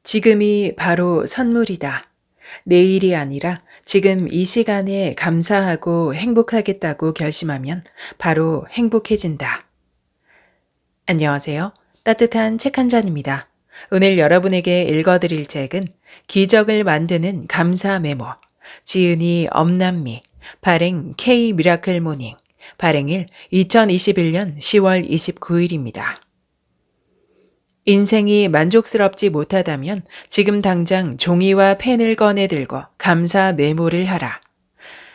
지금이 바로 선물이다. 내일이 아니라 지금 이 시간에 감사하고 행복하겠다고 결심하면 바로 행복해진다. 안녕하세요. 따뜻한 책 한 잔입니다. 오늘 여러분에게 읽어드릴 책은 기적을 만드는 감사 메모, 지은이 엄남미, 발행 K 미라클 모닝, 발행일 2021년 10월 29일입니다. 인생이 만족스럽지 못하다면 지금 당장 종이와 펜을 꺼내 들고 감사 메모를 하라.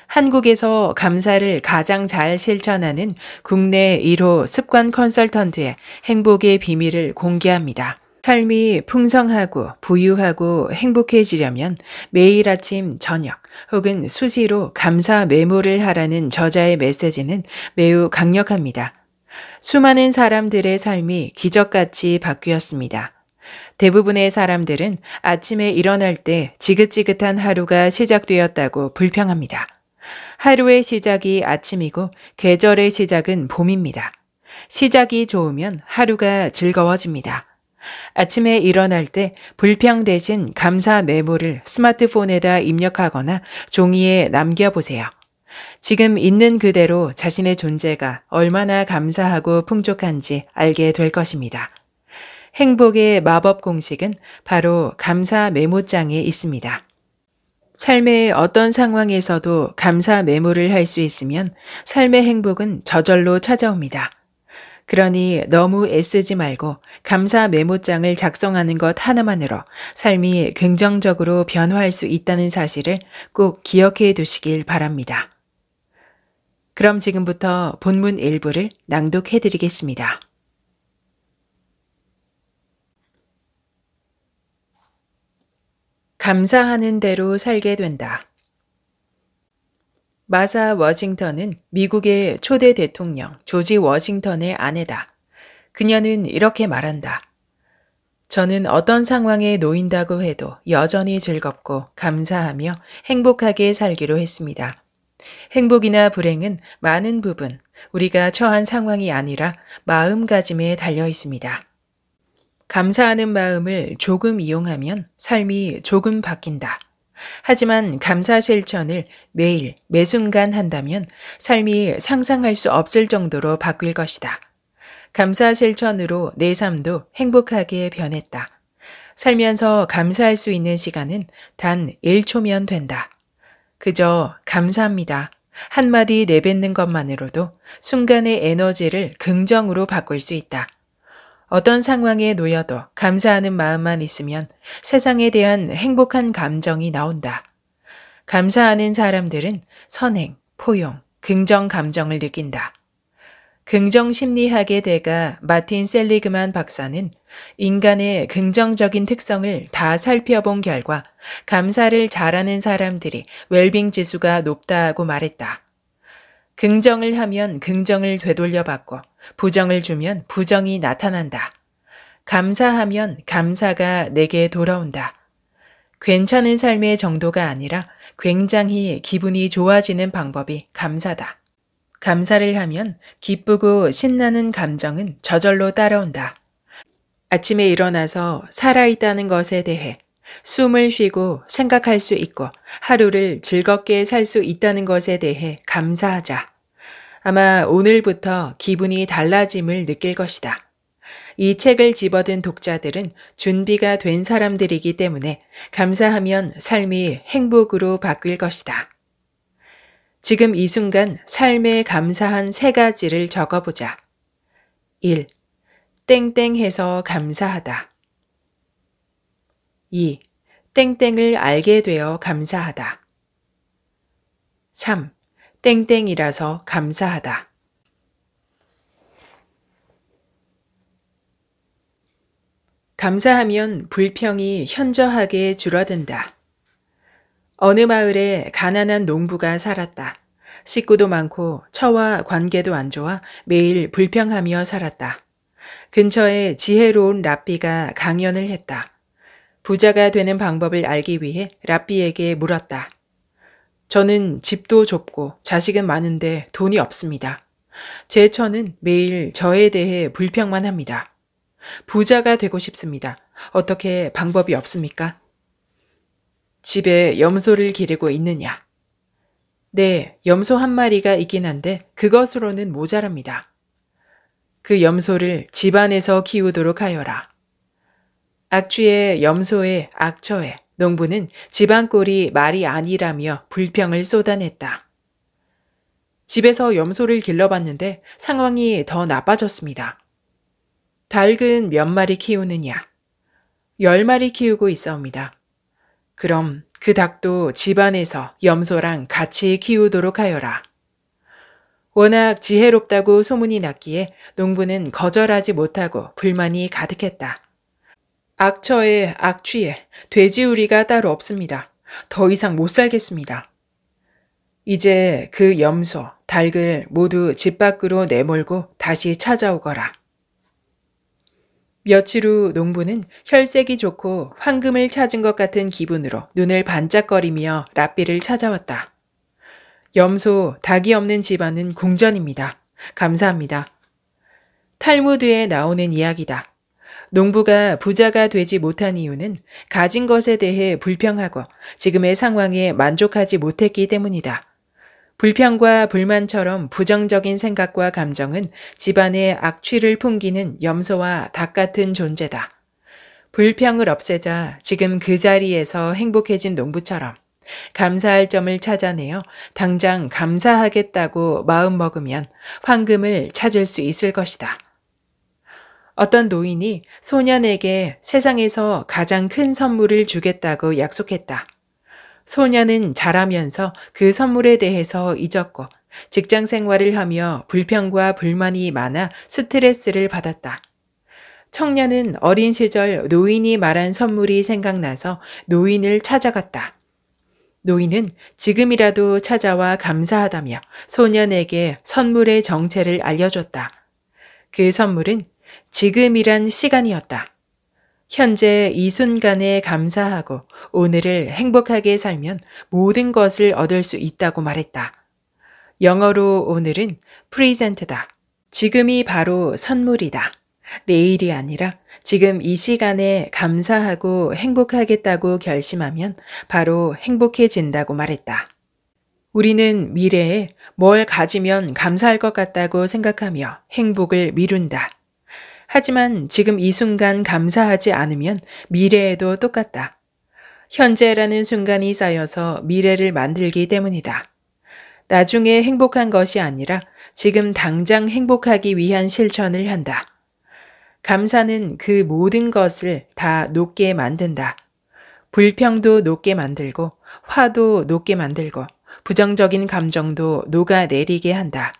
한국에서 감사를 가장 잘 실천하는 국내 1호 습관 컨설턴트의 행복의 비밀을 공개합니다. 삶이 풍성하고 부유하고 행복해지려면 매일 아침 저녁 혹은 수시로 감사 메모를 하라는 저자의 메시지는 매우 강력합니다. 수많은 사람들의 삶이 기적같이 바뀌었습니다. 대부분의 사람들은 아침에 일어날 때 지긋지긋한 하루가 시작되었다고 불평합니다. 하루의 시작이 아침이고 계절의 시작은 봄입니다. 시작이 좋으면 하루가 즐거워집니다. 아침에 일어날 때 불평 대신 감사 메모를 스마트폰에다 입력하거나 종이에 남겨보세요. 지금 있는 그대로 자신의 존재가 얼마나 감사하고 풍족한지 알게 될 것입니다. 행복의 마법 공식은 바로 감사 메모장에 있습니다. 삶의 어떤 상황에서도 감사 메모를 할 수 있으면 삶의 행복은 저절로 찾아옵니다. 그러니 너무 애쓰지 말고 감사 메모장을 작성하는 것 하나만으로 삶이 긍정적으로 변화할 수 있다는 사실을 꼭 기억해 두시길 바랍니다. 그럼 지금부터 본문 일부를 낭독해 드리겠습니다. 감사하는 대로 살게 된다. 마사 워싱턴은 미국의 초대 대통령 조지 워싱턴의 아내다. 그녀는 이렇게 말한다. 저는 어떤 상황에 놓인다고 해도 여전히 즐겁고 감사하며 행복하게 살기로 했습니다. 행복이나 불행은 많은 부분 우리가 처한 상황이 아니라 마음가짐에 달려 있습니다. 감사하는 마음을 조금 이용하면 삶이 조금 바뀐다. 하지만 감사 실천을 매일, 매 순간 한다면 삶이 상상할 수 없을 정도로 바뀔 것이다. 감사 실천으로 내 삶도 행복하게 변했다. 살면서 감사할 수 있는 시간은 단 1초면 된다. 그저 감사합니다. 한마디 내뱉는 것만으로도 순간의 에너지를 긍정으로 바꿀 수 있다. 어떤 상황에 놓여도 감사하는 마음만 있으면 세상에 대한 행복한 감정이 나온다. 감사하는 사람들은 선행, 포용, 긍정 감정을 느낀다. 긍정 심리학의 대가 마틴 셀리그만 박사는 인간의 긍정적인 특성을 다 살펴본 결과 감사를 잘하는 사람들이 웰빙 지수가 높다고 말했다. 긍정을 하면 긍정을 되돌려받고 부정을 주면 부정이 나타난다. 감사하면 감사가 내게 돌아온다. 괜찮은 삶의 정도가 아니라 굉장히 기분이 좋아지는 방법이 감사다. 감사를 하면 기쁘고 신나는 감정은 저절로 따라온다. 아침에 일어나서 살아있다는 것에 대해 숨을 쉬고 생각할 수 있고 하루를 즐겁게 살 수 있다는 것에 대해 감사하자. 아마 오늘부터 기분이 달라짐을 느낄 것이다. 이 책을 집어든 독자들은 준비가 된 사람들이기 때문에 감사하면 삶이 행복으로 바뀔 것이다. 지금 이 순간 삶에 감사한 3가지를 적어보자. 1. 땡땡해서 감사하다. 2. 땡땡을 알게 되어 감사하다. 3. 땡땡이라서 감사하다. 감사하면 불평이 현저하게 줄어든다. 어느 마을에 가난한 농부가 살았다. 식구도 많고 처와 관계도 안 좋아 매일 불평하며 살았다. 근처에 지혜로운 랍비가 강연을 했다. 부자가 되는 방법을 알기 위해 랍비에게 물었다. 저는 집도 좁고 자식은 많은데 돈이 없습니다. 제 처는 매일 저에 대해 불평만 합니다. 부자가 되고 싶습니다. 어떻게 방법이 없습니까? 집에 염소를 기르고 있느냐? 네, 염소 한 마리가 있긴 한데 그것으로는 모자랍니다. 그 염소를 집안에서 키우도록 하여라. 악취에 염소에 악처에 농부는 집안꼴이 말이 아니라며 불평을 쏟아냈다. 집에서 염소를 길러봤는데 상황이 더 나빠졌습니다. 닭은 몇 마리 키우느냐? 10마리 키우고 있사옵니다. 그럼 그 닭도 집안에서 염소랑 같이 키우도록 하여라. 워낙 지혜롭다고 소문이 났기에 농부는 거절하지 못하고 불만이 가득했다. 악처에 악취에 돼지우리가 따로 없습니다. 더 이상 못 살겠습니다. 이제 그 염소, 닭을 모두 집 밖으로 내몰고 다시 찾아오거라. 며칠 후 농부는 혈색이 좋고 황금을 찾은 것 같은 기분으로 눈을 반짝거리며 랍비를 찾아왔다. 염소, 닭이 없는 집안은 궁전입니다. 감사합니다. 탈무드에 나오는 이야기다. 농부가 부자가 되지 못한 이유는 가진 것에 대해 불평하고 지금의 상황에 만족하지 못했기 때문이다. 불평과 불만처럼 부정적인 생각과 감정은 집안의 악취를 풍기는 염소와 닭 같은 존재다. 불평을 없애자 지금 그 자리에서 행복해진 농부처럼 감사할 점을 찾아내어 당장 감사하겠다고 마음먹으면 황금을 찾을 수 있을 것이다. 어떤 노인이 소년에게 세상에서 가장 큰 선물을 주겠다고 약속했다. 소년은 자라면서 그 선물에 대해서 잊었고 직장 생활을 하며 불평과 불만이 많아 스트레스를 받았다. 청년은 어린 시절 노인이 말한 선물이 생각나서 노인을 찾아갔다. 노인은 지금이라도 찾아와 감사하다며 소년에게 선물의 정체를 알려줬다. 그 선물은 지금이란 시간이었다. 현재 이 순간에 감사하고 오늘을 행복하게 살면 모든 것을 얻을 수 있다고 말했다. 영어로 오늘은 프리젠트다. 지금이 바로 선물이다. 내일이 아니라 지금 이 시간에 감사하고 행복하겠다고 결심하면 바로 행복해진다고 말했다. 우리는 미래에 뭘 가지면 감사할 것 같다고 생각하며 행복을 미룬다. 하지만 지금 이 순간 감사하지 않으면 미래에도 똑같다. 현재라는 순간이 쌓여서 미래를 만들기 때문이다. 나중에 행복한 것이 아니라 지금 당장 행복하기 위한 실천을 한다. 감사는 그 모든 것을 다 높게 만든다. 불평도 높게 만들고 화도 높게 만들고 부정적인 감정도 녹아내리게 한다.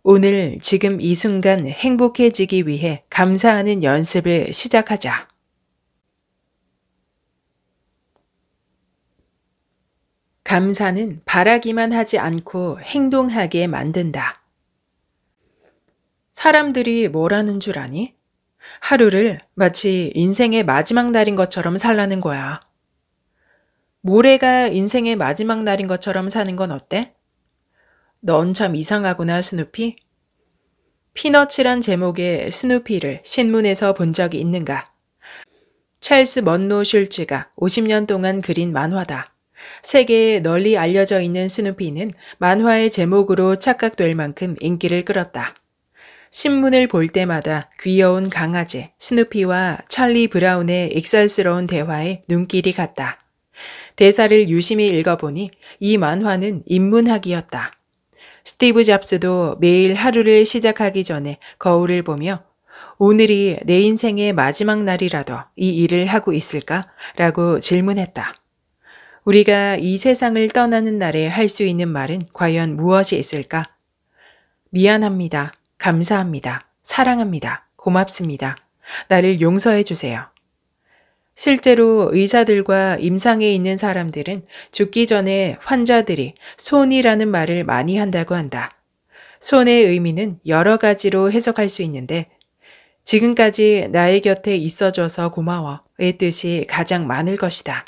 오늘 지금 이 순간 행복해지기 위해 감사하는 연습을 시작하자. 감사는 바라기만 하지 않고 행동하게 만든다. 사람들이 뭐라는 줄 아니? 하루를 마치 인생의 마지막 날인 것처럼 살라는 거야. 모레가 인생의 마지막 날인 것처럼 사는 건 어때? 넌 참 이상하구나, 스누피. 피너츠란 제목의 스누피를 신문에서 본 적이 있는가? 찰스 먼로 슐츠가 50년 동안 그린 만화다. 세계에 널리 알려져 있는 스누피는 만화의 제목으로 착각될 만큼 인기를 끌었다. 신문을 볼 때마다 귀여운 강아지 스누피와 찰리 브라운의 익살스러운 대화에 눈길이 갔다. 대사를 유심히 읽어보니 이 만화는 인문학이었다. 스티브 잡스도 매일 하루를 시작하기 전에 거울을 보며 오늘이 내 인생의 마지막 날이라도 이 일을 하고 있을까? 라고 질문했다. 우리가 이 세상을 떠나는 날에 할 수 있는 말은 과연 무엇이 있을까? 미안합니다. 감사합니다. 사랑합니다. 고맙습니다. 나를 용서해 주세요. 실제로 의사들과 임상에 있는 사람들은 죽기 전에 환자들이 손이라는 말을 많이 한다고 한다. 손의 의미는 여러 가지로 해석할 수 있는데 지금까지 나의 곁에 있어줘서 고마워의 뜻이 가장 많을 것이다.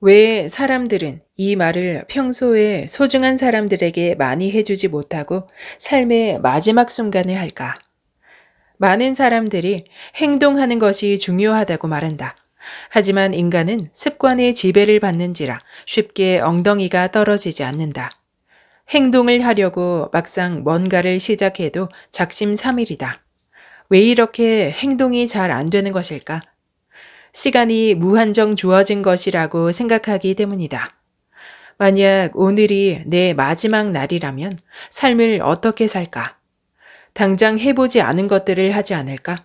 왜 사람들은 이 말을 평소에 소중한 사람들에게 많이 해주지 못하고 삶의 마지막 순간에 할까? 많은 사람들이 행동하는 것이 중요하다고 말한다. 하지만 인간은 습관의 지배를 받는지라 쉽게 엉덩이가 떨어지지 않는다. 행동을 하려고 막상 뭔가를 시작해도 작심삼일이다. 왜 이렇게 행동이 잘 안 되는 것일까? 시간이 무한정 주어진 것이라고 생각하기 때문이다. 만약 오늘이 내 마지막 날이라면 삶을 어떻게 살까? 당장 해보지 않은 것들을 하지 않을까?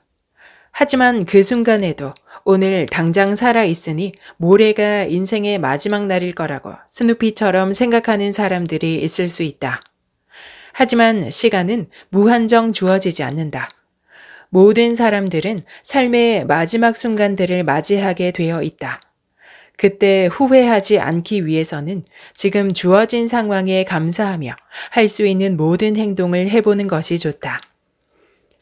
하지만 그 순간에도 오늘 당장 살아있으니 모레가 인생의 마지막 날일 거라고 스누피처럼 생각하는 사람들이 있을 수 있다. 하지만 시간은 무한정 주어지지 않는다. 모든 사람들은 삶의 마지막 순간들을 맞이하게 되어 있다. 그때 후회하지 않기 위해서는 지금 주어진 상황에 감사하며 할 수 있는 모든 행동을 해보는 것이 좋다.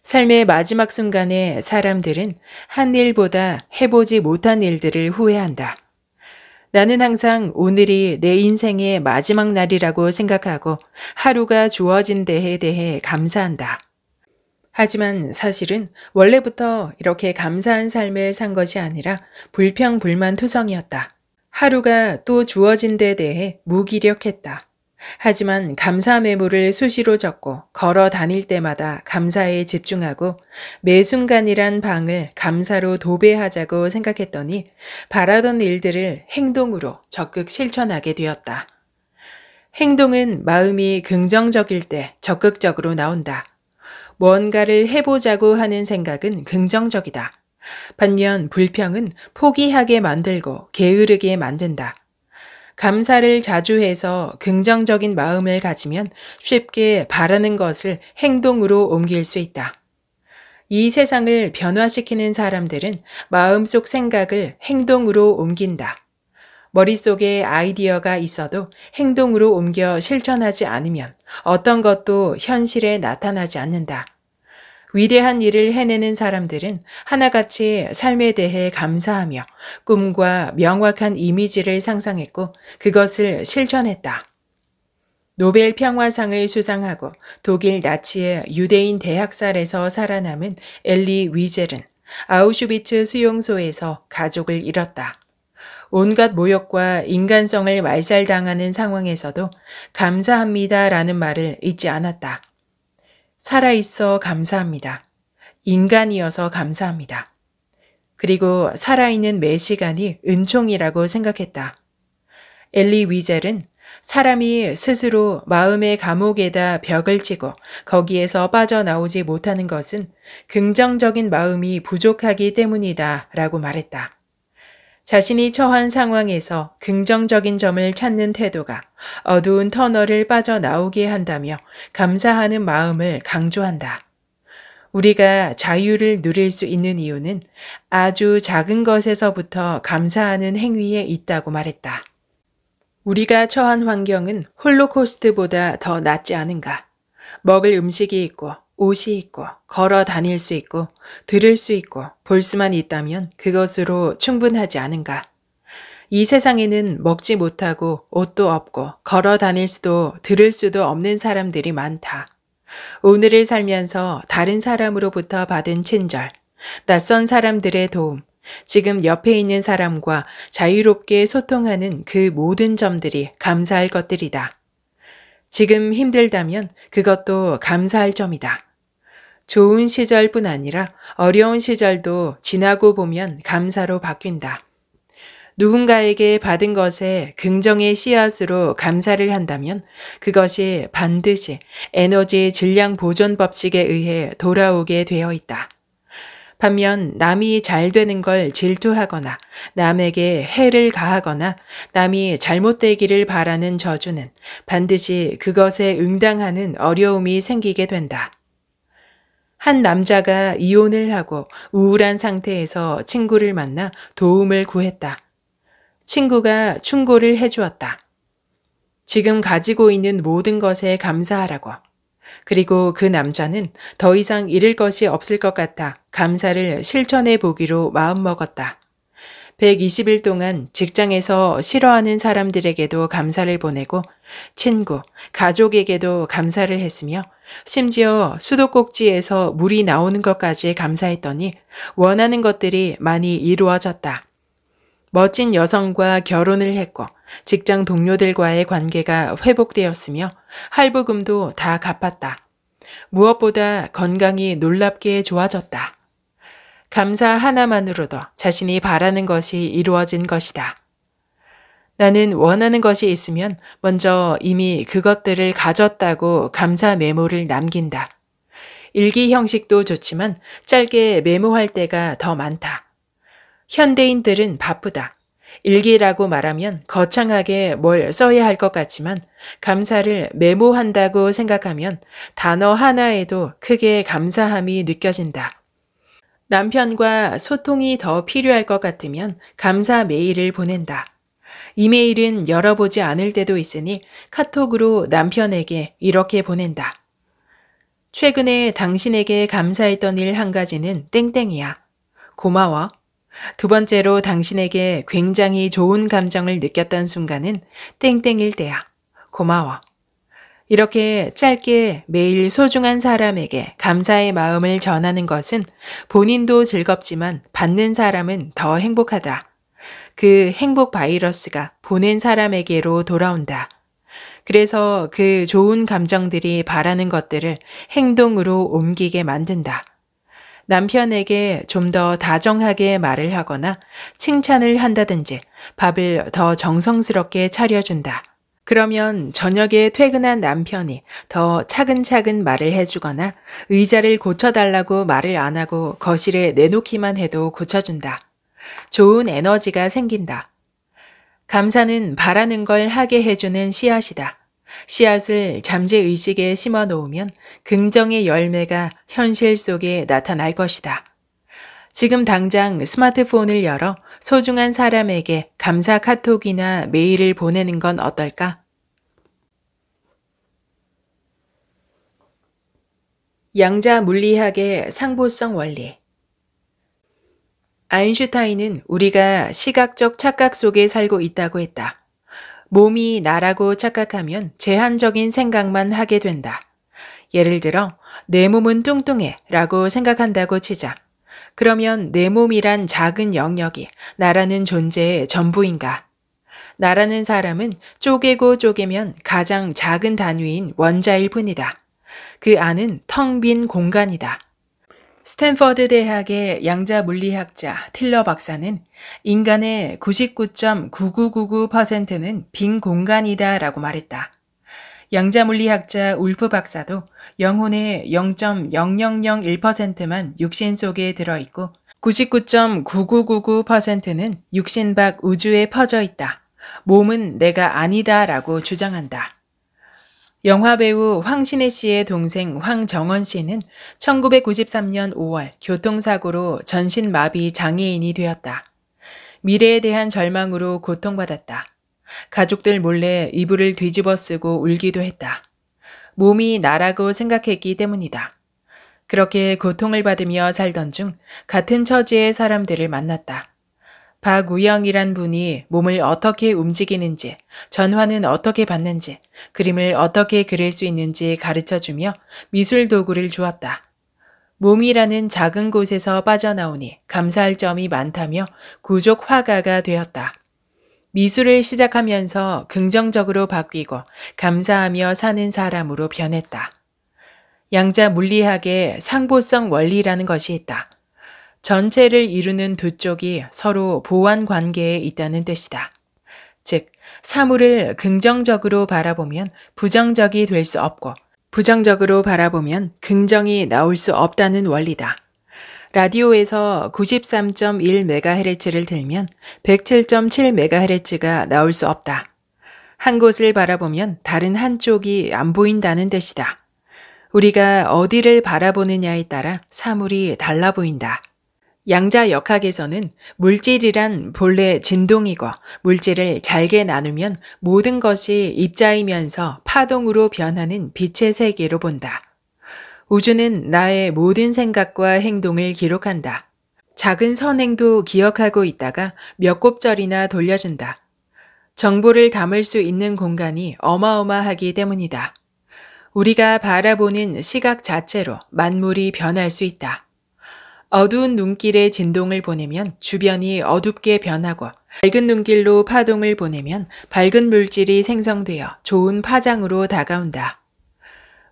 삶의 마지막 순간에 사람들은 한 일보다 해보지 못한 일들을 후회한다. 나는 항상 오늘이 내 인생의 마지막 날이라고 생각하고 하루가 주어진 데에 대해 감사한다. 하지만 사실은 원래부터 이렇게 감사한 삶을 산 것이 아니라 불평불만투성이었다. 하루가 또 주어진 데 대해 무기력했다. 하지만 감사 메모를 수시로 적고 걸어 다닐 때마다 감사에 집중하고 매 순간이란 방을 감사로 도배하자고 생각했더니 바라던 일들을 행동으로 적극 실천하게 되었다. 행동은 마음이 긍정적일 때 적극적으로 나온다. 뭔가를 해보자고 하는 생각은 긍정적이다. 반면 불평은 포기하게 만들고 게으르게 만든다. 감사를 자주 해서 긍정적인 마음을 가지면 쉽게 바라는 것을 행동으로 옮길 수 있다. 이 세상을 변화시키는 사람들은 마음속 생각을 행동으로 옮긴다. 머릿속에 아이디어가 있어도 행동으로 옮겨 실천하지 않으면 어떤 것도 현실에 나타나지 않는다. 위대한 일을 해내는 사람들은 하나같이 삶에 대해 감사하며 꿈과 명확한 이미지를 상상했고 그것을 실천했다. 노벨 평화상을 수상하고 독일 나치의 유대인 대학살에서 살아남은 엘리 위젤은 아우슈비츠 수용소에서 가족을 잃었다. 온갖 모욕과 인간성을 말살당하는 상황에서도 감사합니다라는 말을 잊지 않았다. 살아있어 감사합니다. 인간이어서 감사합니다. 그리고 살아있는 매 시간이 은총이라고 생각했다. 엘리 위젤은 사람이 스스로 마음의 감옥에다 벽을 치고 거기에서 빠져나오지 못하는 것은 긍정적인 마음이 부족하기 때문이다 라고 말했다. 자신이 처한 상황에서 긍정적인 점을 찾는 태도가 어두운 터널을 빠져나오게 한다며 감사하는 마음을 강조한다. 우리가 자유를 누릴 수 있는 이유는 아주 작은 것에서부터 감사하는 행위에 있다고 말했다. 우리가 처한 환경은 홀로코스트보다 더 낫지 않은가? 먹을 음식이 있고 옷이 있고 걸어 다닐 수 있고 들을 수 있고 볼 수만 있다면 그것으로 충분하지 않은가? 이 세상에는 먹지 못하고 옷도 없고 걸어 다닐 수도 들을 수도 없는 사람들이 많다. 오늘을 살면서 다른 사람으로부터 받은 친절, 낯선 사람들의 도움, 지금 옆에 있는 사람과 자유롭게 소통하는 그 모든 점들이 감사할 것들이다. 지금 힘들다면 그것도 감사할 점이다. 좋은 시절뿐 아니라 어려운 시절도 지나고 보면 감사로 바뀐다. 누군가에게 받은 것에 긍정의 씨앗으로 감사를 한다면 그것이 반드시 에너지 질량 보존 법칙에 의해 돌아오게 되어 있다. 반면 남이 잘 되는 걸 질투하거나 남에게 해를 가하거나 남이 잘못되기를 바라는 저주는 반드시 그것에 응당하는 어려움이 생기게 된다. 한 남자가 이혼을 하고 우울한 상태에서 친구를 만나 도움을 구했다. 친구가 충고를 해주었다. 지금 가지고 있는 모든 것에 감사하라고. 그리고 그 남자는 더 이상 잃을 것이 없을 것 같아 감사를 실천해 보기로 마음먹었다. 120일 동안 직장에서 싫어하는 사람들에게도 감사를 보내고 친구, 가족에게도 감사를 했으며 심지어 수도꼭지에서 물이 나오는 것까지 감사했더니 원하는 것들이 많이 이루어졌다. 멋진 여성과 결혼을 했고 직장 동료들과의 관계가 회복되었으며 할부금도 다 갚았다. 무엇보다 건강이 놀랍게 좋아졌다. 감사 하나만으로도 자신이 바라는 것이 이루어진 것이다. 나는 원하는 것이 있으면 먼저 이미 그것들을 가졌다고 감사 메모를 남긴다. 일기 형식도 좋지만 짧게 메모할 때가 더 많다. 현대인들은 바쁘다. 일기라고 말하면 거창하게 뭘 써야 할 것 같지만 감사를 메모한다고 생각하면 단어 하나에도 크게 감사함이 느껴진다. 남편과 소통이 더 필요할 것 같으면 감사 메일을 보낸다. 이메일은 열어보지 않을 때도 있으니 카톡으로 남편에게 이렇게 보낸다. 최근에 당신에게 감사했던 일 한 가지는 땡땡이야. 고마워. 두 번째로 당신에게 굉장히 좋은 감정을 느꼈던 순간은 땡땡일 때야. 고마워. 이렇게 짧게 매일 소중한 사람에게 감사의 마음을 전하는 것은 본인도 즐겁지만 받는 사람은 더 행복하다. 그 행복 바이러스가 보낸 사람에게로 돌아온다. 그래서 그 좋은 감정들이 바라는 것들을 행동으로 옮기게 만든다. 남편에게 좀 더 다정하게 말을 하거나 칭찬을 한다든지 밥을 더 정성스럽게 차려준다. 그러면 저녁에 퇴근한 남편이 더 차근차근 말을 해주거나 의자를 고쳐달라고 말을 안 하고 거실에 내놓기만 해도 고쳐준다. 좋은 에너지가 생긴다. 감사는 바라는 걸 하게 해주는 씨앗이다. 씨앗을 잠재의식에 심어 놓으면 긍정의 열매가 현실 속에 나타날 것이다. 지금 당장 스마트폰을 열어 소중한 사람에게 감사 카톡이나 메일을 보내는 건 어떨까? 양자 물리학의 상보성 원리. 아인슈타인은 우리가 시각적 착각 속에 살고 있다고 했다. 몸이 나라고 착각하면 제한적인 생각만 하게 된다. 예를 들어 내 몸은 뚱뚱해 라고 생각한다고 치자. 그러면 내 몸이란 작은 영역이 나라는 존재의 전부인가? 나라는 사람은 쪼개고 쪼개면 가장 작은 단위인 원자일 뿐이다. 그 안은 텅 빈 공간이다. 스탠퍼드 대학의 양자 물리학자 틸러 박사는 인간의 99.9999%는 빈 공간이다 라고 말했다. 양자 물리학자 울프 박사도 영혼의 0.0001%만 육신 속에 들어있고 99.9999%는 육신 밖 우주에 퍼져 있다. 몸은 내가 아니다 라고 주장한다. 영화배우 황신혜 씨의 동생 황정원 씨는 1993년 5월 교통사고로 전신마비 장애인이 되었다. 미래에 대한 절망으로 고통받았다. 가족들 몰래 이불을 뒤집어 쓰고 울기도 했다. 몸이 나라고 생각했기 때문이다. 그렇게 고통을 받으며 살던 중 같은 처지의 사람들을 만났다. 박우영이란 분이 몸을 어떻게 움직이는지, 전화는 어떻게 받는지, 그림을 어떻게 그릴 수 있는지 가르쳐주며 미술 도구를 주었다. 몸이라는 작은 곳에서 빠져나오니 감사할 점이 많다며 구족 화가가 되었다. 미술을 시작하면서 긍정적으로 바뀌고 감사하며 사는 사람으로 변했다. 양자 물리학의 상보성 원리라는 것이 있다. 전체를 이루는 두 쪽이 서로 보완 관계에 있다는 뜻이다. 즉, 사물을 긍정적으로 바라보면 부정적이 될 수 없고 부정적으로 바라보면 긍정이 나올 수 없다는 원리다. 라디오에서 93.1MHz를 들면 107.7MHz가 나올 수 없다. 한 곳을 바라보면 다른 한쪽이 안 보인다는 뜻이다. 우리가 어디를 바라보느냐에 따라 사물이 달라 보인다. 양자역학에서는 물질이란 본래 진동이고 물질을 잘게 나누면 모든 것이 입자이면서 파동으로 변하는 빛의 세계로 본다. 우주는 나의 모든 생각과 행동을 기록한다. 작은 선행도 기억하고 있다가 몇 곱절이나 돌려준다. 정보를 담을 수 있는 공간이 어마어마하기 때문이다. 우리가 바라보는 시각 자체로 만물이 변할 수 있다. 어두운 눈길에 진동을 보내면 주변이 어둡게 변하고 밝은 눈길로 파동을 보내면 밝은 물질이 생성되어 좋은 파장으로 다가온다.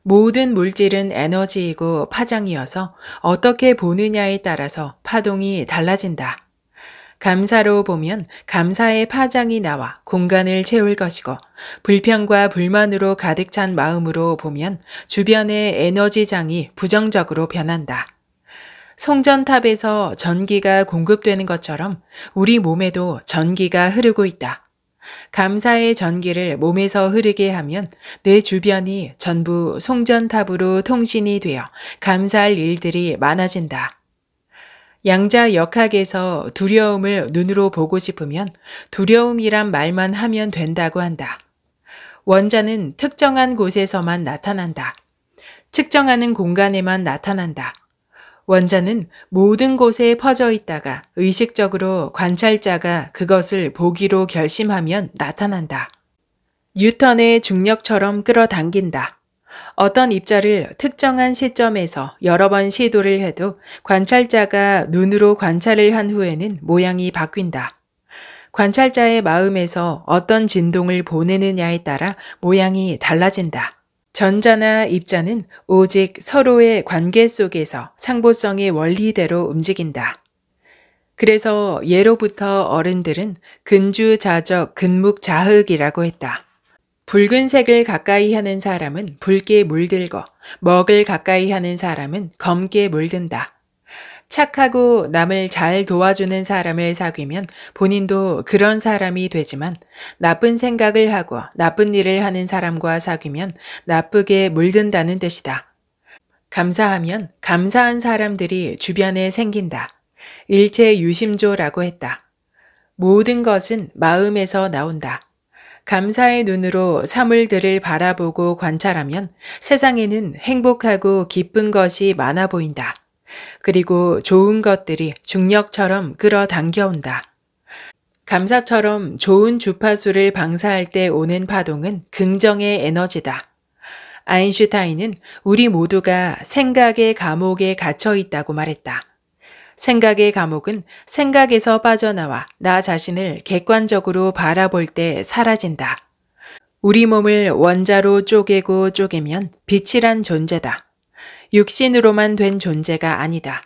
모든 물질은 에너지이고 파장이어서 어떻게 보느냐에 따라서 파동이 달라진다. 감사로 보면 감사의 파장이 나와 공간을 채울 것이고 불평과 불만으로 가득 찬 마음으로 보면 주변의 에너지장이 부정적으로 변한다. 송전탑에서 전기가 공급되는 것처럼 우리 몸에도 전기가 흐르고 있다. 감사의 전기를 몸에서 흐르게 하면 내 주변이 전부 송전탑으로 통신이 되어 감사할 일들이 많아진다. 양자역학에서 두려움을 눈으로 보고 싶으면 두려움이란 말만 하면 된다고 한다. 원자는 특정한 곳에서만 나타난다. 측정하는 공간에만 나타난다. 원자는 모든 곳에 퍼져 있다가 의식적으로 관찰자가 그것을 보기로 결심하면 나타난다. 뉴턴의 중력처럼 끌어당긴다. 어떤 입자를 특정한 시점에서 여러 번 시도를 해도 관찰자가 눈으로 관찰을 한 후에는 모양이 바뀐다. 관찰자의 마음에서 어떤 진동을 보내느냐에 따라 모양이 달라진다. 전자나 입자는 오직 서로의 관계 속에서 상보성의 원리대로 움직인다. 그래서 예로부터 어른들은 근주자적 근묵자흑이라고 했다. 붉은색을 가까이 하는 사람은 붉게 물들고 먹을 가까이 하는 사람은 검게 물든다. 착하고 남을 잘 도와주는 사람을 사귀면 본인도 그런 사람이 되지만 나쁜 생각을 하고 나쁜 일을 하는 사람과 사귀면 나쁘게 물든다는 뜻이다. 감사하면 감사한 사람들이 주변에 생긴다. 일체 유심조라고 했다. 모든 것은 마음에서 나온다. 감사의 눈으로 사물들을 바라보고 관찰하면 세상에는 행복하고 기쁜 것이 많아 보인다. 그리고 좋은 것들이 중력처럼 끌어당겨온다. 감사처럼 좋은 주파수를 방사할 때 오는 파동은 긍정의 에너지다. 아인슈타인은 우리 모두가 생각의 감옥에 갇혀 있다고 말했다. 생각의 감옥은 생각에서 빠져나와 나 자신을 객관적으로 바라볼 때 사라진다. 우리 몸을 원자로 쪼개고 쪼개면 빛이란 존재다. 육신으로만 된 존재가 아니다.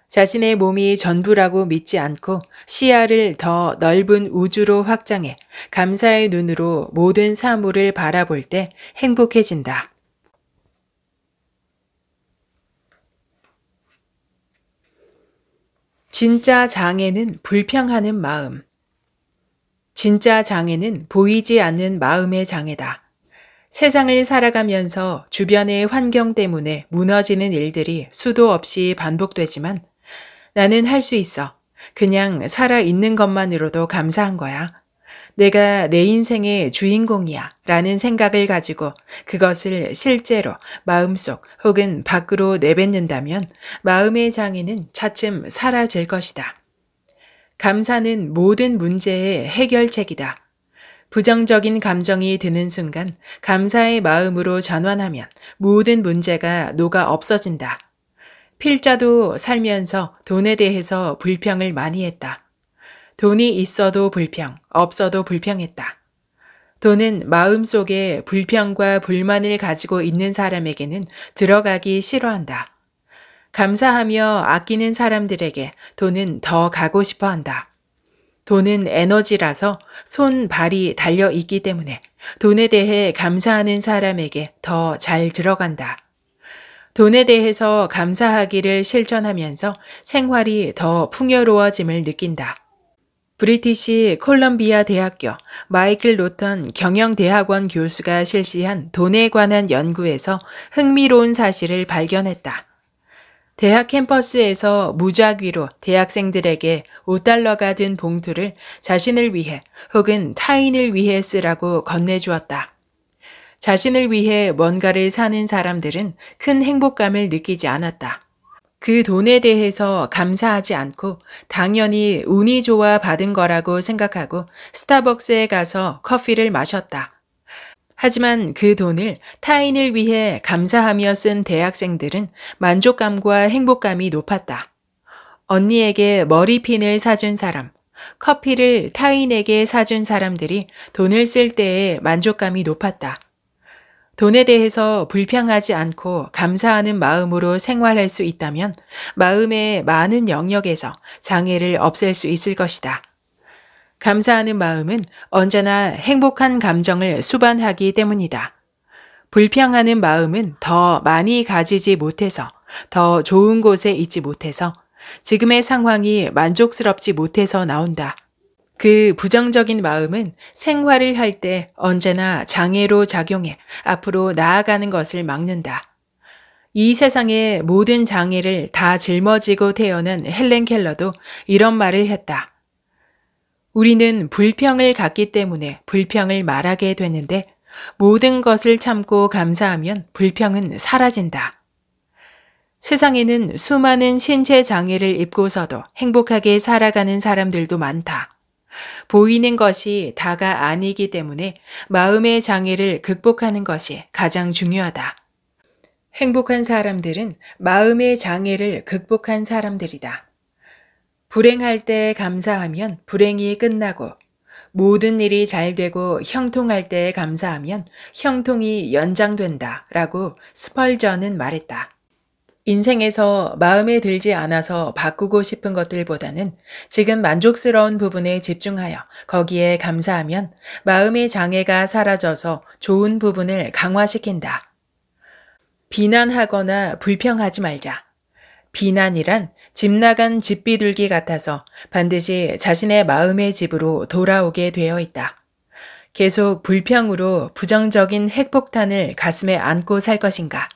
자신의 몸이 전부라고 믿지 않고 시야를 더 넓은 우주로 확장해 감사의 눈으로 모든 사물을 바라볼 때 행복해진다. 진짜 장애는 불평하는 마음. 진짜 장애는 보이지 않는 마음의 장애다. 세상을 살아가면서 주변의 환경 때문에 무너지는 일들이 수도 없이 반복되지만 나는 할 수 있어. 그냥 살아있는 것만으로도 감사한 거야. 내가 내 인생의 주인공이야 라는 생각을 가지고 그것을 실제로 마음속 혹은 밖으로 내뱉는다면 마음의 장애는 차츰 사라질 것이다. 감사는 모든 문제의 해결책이다. 부정적인 감정이 드는 순간 감사의 마음으로 전환하면 모든 문제가 녹아 없어진다. 필자도 살면서 돈에 대해서 불평을 많이 했다. 돈이 있어도 불평, 없어도 불평했다. 돈은 마음속에 불평과 불만을 가지고 있는 사람에게는 들어가기 싫어한다. 감사하며 아끼는 사람들에게 돈은 더 가고 싶어 한다. 돈은 에너지라서 손, 발이 달려 있기 때문에 돈에 대해 감사하는 사람에게 더 잘 들어간다. 돈에 대해서 감사하기를 실천하면서 생활이 더 풍요로워짐을 느낀다. 브리티시 콜럼비아 대학교 마이클 로턴 경영대학원 교수가 실시한 돈에 관한 연구에서 흥미로운 사실을 발견했다. 대학 캠퍼스에서 무작위로 대학생들에게 $5가 든 봉투를 자신을 위해 혹은 타인을 위해 쓰라고 건네주었다. 자신을 위해 뭔가를 사는 사람들은 큰 행복감을 느끼지 않았다. 그 돈에 대해서 감사하지 않고 당연히 운이 좋아 받은 거라고 생각하고 스타벅스에 가서 커피를 마셨다. 하지만 그 돈을 타인을 위해 감사하며 쓴 대학생들은 만족감과 행복감이 높았다. 언니에게 머리핀을 사준 사람, 커피를 타인에게 사준 사람들이 돈을 쓸 때에 만족감이 높았다. 돈에 대해서 불평하지 않고 감사하는 마음으로 생활할 수 있다면 마음의 많은 영역에서 장애를 없앨 수 있을 것이다. 감사하는 마음은 언제나 행복한 감정을 수반하기 때문이다. 불평하는 마음은 더 많이 가지지 못해서, 더 좋은 곳에 있지 못해서, 지금의 상황이 만족스럽지 못해서 나온다. 그 부정적인 마음은 생활을 할 때 언제나 장애로 작용해 앞으로 나아가는 것을 막는다. 이 세상의 모든 장애를 다 짊어지고 태어난 헬렌 켈러도 이런 말을 했다. 우리는 불평을 갖기 때문에 불평을 말하게 되는데 모든 것을 참고 감사하면 불평은 사라진다. 세상에는 수많은 신체 장애를 입고서도 행복하게 살아가는 사람들도 많다. 보이는 것이 다가 아니기 때문에 마음의 장애를 극복하는 것이 가장 중요하다. 행복한 사람들은 마음의 장애를 극복한 사람들이다. 불행할 때 감사하면 불행이 끝나고 모든 일이 잘 되고 형통할 때 감사하면 형통이 연장된다 라고 스펄전은 말했다. 인생에서 마음에 들지 않아서 바꾸고 싶은 것들보다는 지금 만족스러운 부분에 집중하여 거기에 감사하면 마음의 장애가 사라져서 좋은 부분을 강화시킨다. 비난하거나 불평하지 말자. 비난이란 집 나간 집비둘기 같아서 반드시 자신의 마음의 집으로 돌아오게 되어 있다. 계속 불평으로 부정적인 핵폭탄을 가슴에 안고 살 것인가?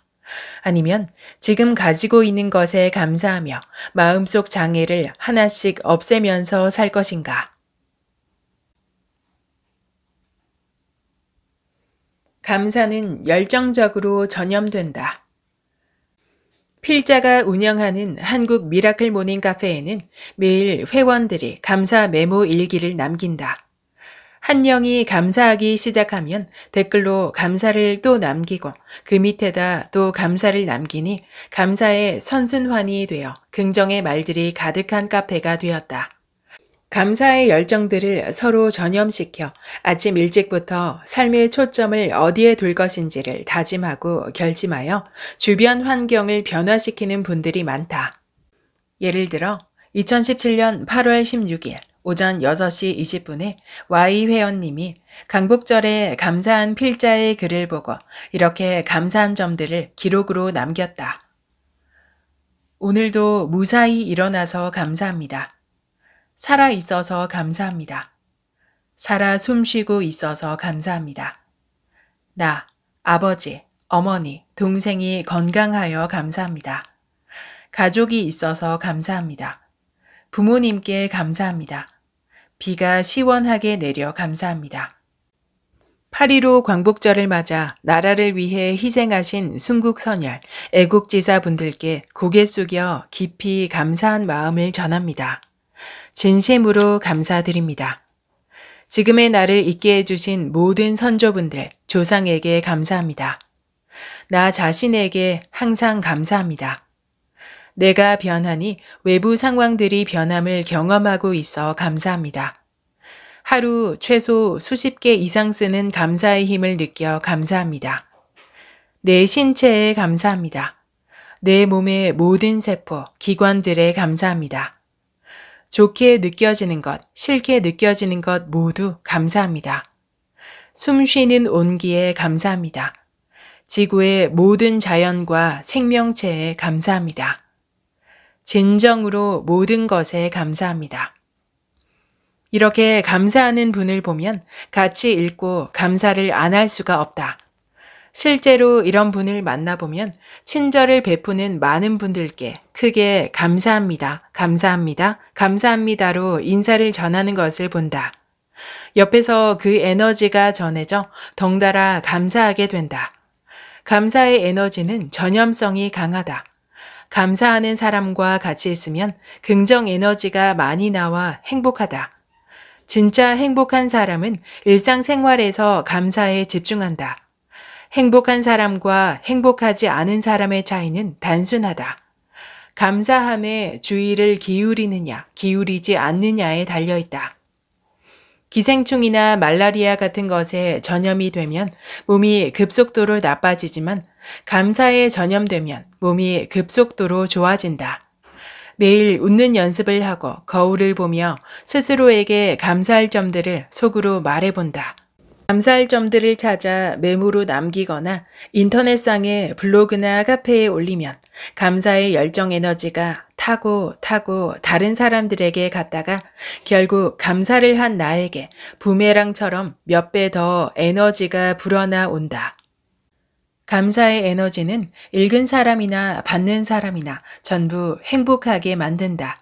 아니면 지금 가지고 있는 것에 감사하며 마음속 장애를 하나씩 없애면서 살 것인가? 감사는 열정적으로 전염된다. 필자가 운영하는 한국 미라클 모닝 카페에는 매일 회원들이 감사 메모 일기를 남긴다. 한 명이 감사하기 시작하면 댓글로 감사를 또 남기고 그 밑에다 또 감사를 남기니 감사의 선순환이 되어 긍정의 말들이 가득한 카페가 되었다. 감사의 열정들을 서로 전염시켜 아침 일찍부터 삶의 초점을 어디에 둘 것인지를 다짐하고 결심하여 주변 환경을 변화시키는 분들이 많다. 예를 들어 2017년 8월 16일 오전 6시 20분에 Y 회원님이 강복절에 감사한 필자의 글을 보고 이렇게 감사한 점들을 기록으로 남겼다. 오늘도 무사히 일어나서 감사합니다. 살아 있어서 감사합니다. 살아 숨쉬고 있어서 감사합니다. 나, 아버지, 어머니, 동생이 건강하여 감사합니다. 가족이 있어서 감사합니다. 부모님께 감사합니다. 비가 시원하게 내려 감사합니다. 8.15 광복절을 맞아 나라를 위해 희생하신 순국선열, 애국지사분들께 고개 숙여 깊이 감사한 마음을 전합니다. 진심으로 감사드립니다. 지금의 나를 있게 해주신 모든 선조분들, 조상에게 감사합니다. 나 자신에게 항상 감사합니다. 내가 변하니 외부 상황들이 변함을 경험하고 있어 감사합니다. 하루 최소 수십 개 이상 쓰는 감사의 힘을 느껴 감사합니다. 내 신체에 감사합니다. 내 몸의 모든 세포, 기관들에 감사합니다. 좋게 느껴지는 것, 싫게 느껴지는 것 모두 감사합니다. 숨 쉬는 온기에 감사합니다. 지구의 모든 자연과 생명체에 감사합니다. 진정으로 모든 것에 감사합니다. 이렇게 감사하는 분을 보면 같이 읽고 감사를 안 할 수가 없다. 실제로 이런 분을 만나보면 친절을 베푸는 많은 분들께 크게 감사합니다, 감사합니다, 감사합니다로 인사를 전하는 것을 본다. 옆에서 그 에너지가 전해져 덩달아 감사하게 된다. 감사의 에너지는 전염성이 강하다. 감사하는 사람과 같이 있으면 긍정 에너지가 많이 나와 행복하다. 진짜 행복한 사람은 일상생활에서 감사에 집중한다. 행복한 사람과 행복하지 않은 사람의 차이는 단순하다. 감사함에 주의를 기울이느냐, 기울이지 않느냐에 달려있다. 기생충이나 말라리아 같은 것에 전염이 되면 몸이 급속도로 나빠지지만 감사에 전염되면 몸이 급속도로 좋아진다. 매일 웃는 연습을 하고 거울을 보며 스스로에게 감사할 점들을 속으로 말해본다. 감사할 점들을 찾아 메모로 남기거나 인터넷상의 블로그나 카페에 올리면 감사의 열정 에너지가 타고 다른 사람들에게 갔다가 결국 감사를 한 나에게 부메랑처럼 몇 배 더 에너지가 불어나 온다. 감사의 에너지는 읽은 사람이나 받는 사람이나 전부 행복하게 만든다.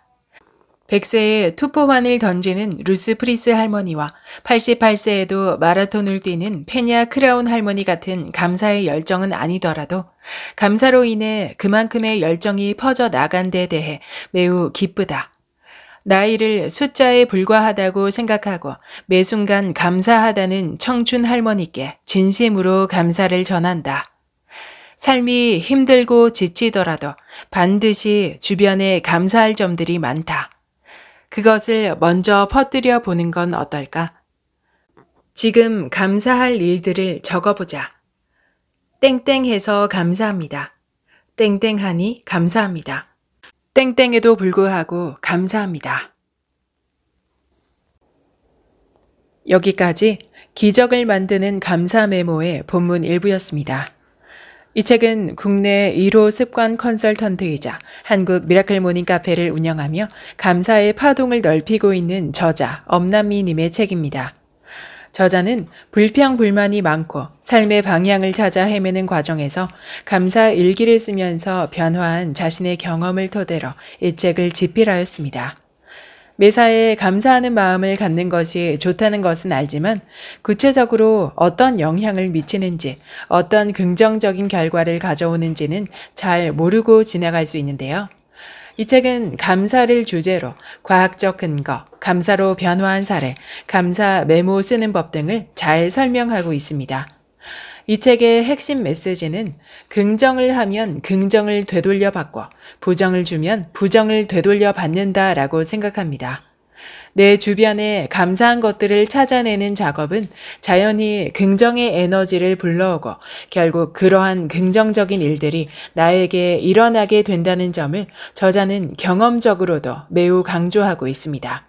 100세에 투포환을 던지는 루스 프리스 할머니와 88세에도 마라톤을 뛰는 페냐 크라운 할머니 같은 감사의 열정은 아니더라도 감사로 인해 그만큼의 열정이 퍼져 나간 데 대해 매우 기쁘다. 나이를 숫자에 불과하다고 생각하고 매 순간 감사하다는 청춘 할머니께 진심으로 감사를 전한다. 삶이 힘들고 지치더라도 반드시 주변에 감사할 점들이 많다. 그것을 먼저 퍼뜨려 보는 건 어떨까? 지금 감사할 일들을 적어보자. 땡땡해서 감사합니다. 땡땡하니 감사합니다. 땡땡에도 불구하고 감사합니다. 여기까지 기적을 만드는 감사 메모의 본문 일부였습니다. 이 책은 국내 1호 습관 컨설턴트이자 한국 미라클 모닝 카페를 운영하며 감사의 파동을 넓히고 있는 저자 엄남미님의 책입니다. 저자는 불평불만이 많고 삶의 방향을 찾아 헤매는 과정에서 감사 일기를 쓰면서 변화한 자신의 경험을 토대로 이 책을 집필하였습니다. 매사에 감사하는 마음을 갖는 것이 좋다는 것은 알지만 구체적으로 어떤 영향을 미치는지, 어떤 긍정적인 결과를 가져오는지는 잘 모르고 지나갈 수 있는데요. 이 책은 감사를 주제로 과학적 근거, 감사로 변화한 사례, 감사 메모 쓰는 법 등을 잘 설명하고 있습니다. 이 책의 핵심 메시지는 긍정을 하면 긍정을 되돌려 받고 부정을 주면 부정을 되돌려 받는다라고 생각합니다. 내 주변에 감사한 것들을 찾아내는 작업은 자연히 긍정의 에너지를 불러오고 결국 그러한 긍정적인 일들이 나에게 일어나게 된다는 점을 저자는 경험적으로도 매우 강조하고 있습니다.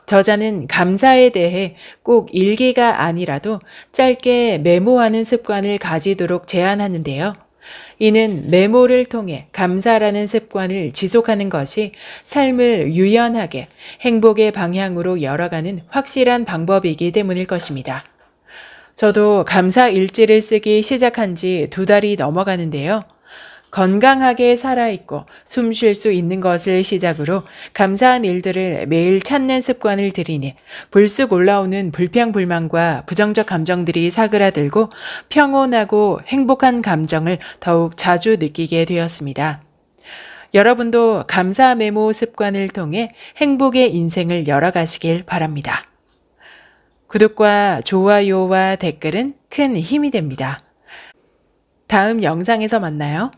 저자는 감사에 대해 꼭 일기가 아니라도 짧게 메모하는 습관을 가지도록 제안하는데요. 이는 메모를 통해 감사라는 습관을 지속하는 것이 삶을 유연하게 행복의 방향으로 열어가는 확실한 방법이기 때문일 것입니다. 저도 감사 일지를 쓰기 시작한 지 2달이 넘어가는데요. 건강하게 살아있고 숨 쉴 수 있는 것을 시작으로 감사한 일들을 매일 찾는 습관을 들이니 불쑥 올라오는 불평불만과 부정적 감정들이 사그라들고 평온하고 행복한 감정을 더욱 자주 느끼게 되었습니다. 여러분도 감사 메모 습관을 통해 행복의 인생을 열어가시길 바랍니다. 구독과 좋아요와 댓글은 큰 힘이 됩니다. 다음 영상에서 만나요.